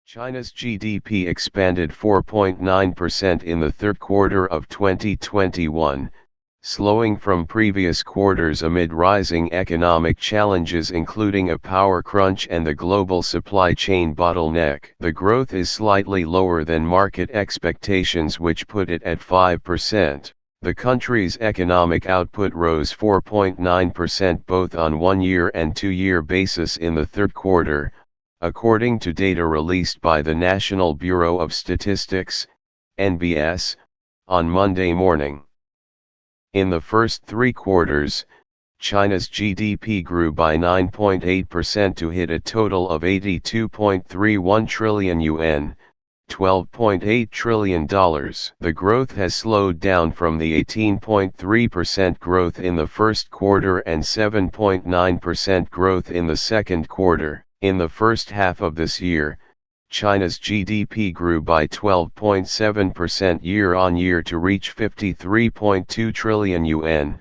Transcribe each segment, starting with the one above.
China's GDP expanded 4.9% in the third quarter of 2021, slowing from previous quarters amid rising economic challenges including a power crunch and the global supply chain bottleneck. The growth is slightly lower than market expectations, which put it at 5%. The country's economic output rose 4.9% both on one-year and two-year basis in the third quarter, according to data released by the National Bureau of Statistics, (NBS), on Monday morning. In the first three quarters, China's GDP grew by 9.8% to hit a total of 82.31 trillion yuan, $12.8 trillion. The growth has slowed down from the 18.3% growth in the first quarter and 7.9% growth in the second quarter. In the first half of this year, China's GDP grew by 12.7% year-on-year to reach 53.2 trillion yuan,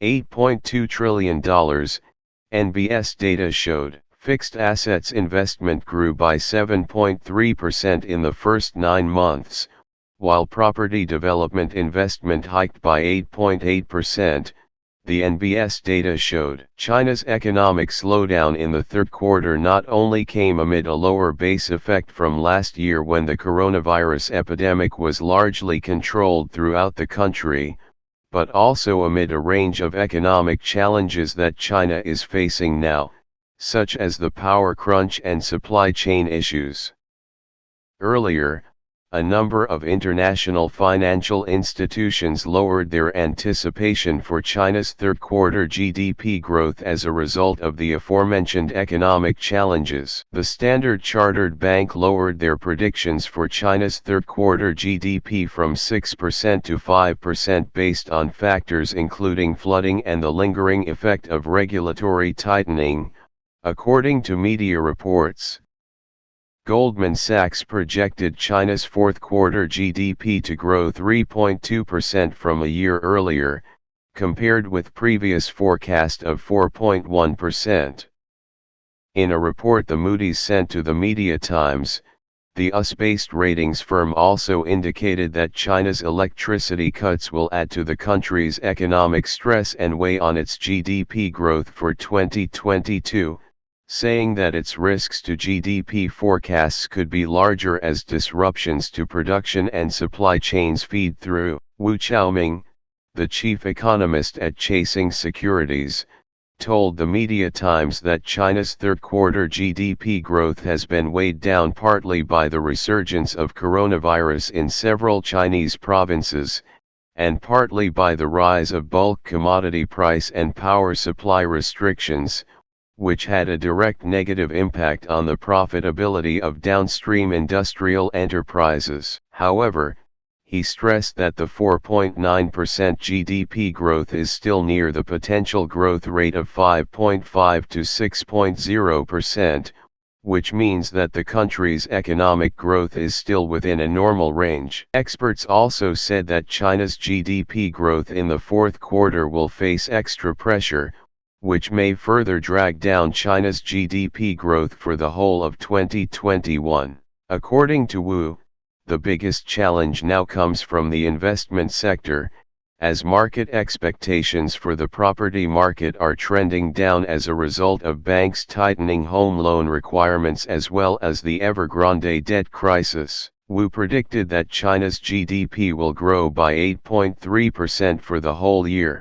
$8.2 trillion, NBS data showed. Fixed assets investment grew by 7.3% in the first 9 months, while property development investment hiked by 8.8%. The NBS data showed. China's economic slowdown in the third quarter not only came amid a lower base effect from last year when the coronavirus epidemic was largely controlled throughout the country, but also amid a range of economic challenges that China is facing now, such as the power crunch and supply chain issues. Earlier, a number of international financial institutions lowered their anticipation for China's third-quarter GDP growth as a result of the aforementioned economic challenges. The Standard Chartered Bank lowered their predictions for China's third-quarter GDP from 6% to 5% based on factors including flooding and the lingering effect of regulatory tightening, according to media reports. Goldman Sachs projected China's fourth-quarter GDP to grow 3.2% from a year earlier, compared with previous forecast of 4.1%. In a report the Moody's sent to the Media Times, the US-based ratings firm also indicated that China's electricity cuts will add to the country's economic stress and weigh on its GDP growth for 2022. Saying that its risks to GDP forecasts could be larger as disruptions to production and supply chains feed through. Wu Qiaoming, the chief economist at Chasing Securities, told the Media Times that China's third-quarter GDP growth has been weighed down partly by the resurgence of coronavirus in several Chinese provinces, and partly by the rise of bulk commodity price and power supply restrictions, which had a direct negative impact on the profitability of downstream industrial enterprises. However, he stressed that the 4.9% GDP growth is still near the potential growth rate of 5.5 to 6.0%, which means that the country's economic growth is still within a normal range. Experts also said that China's GDP growth in the fourth quarter will face extra pressure, which may further drag down China's GDP growth for the whole of 2021. According to Wu, the biggest challenge now comes from the investment sector, as market expectations for the property market are trending down as a result of banks tightening home loan requirements as well as the Evergrande debt crisis. Wu predicted that China's GDP will grow by 8.3% for the whole year.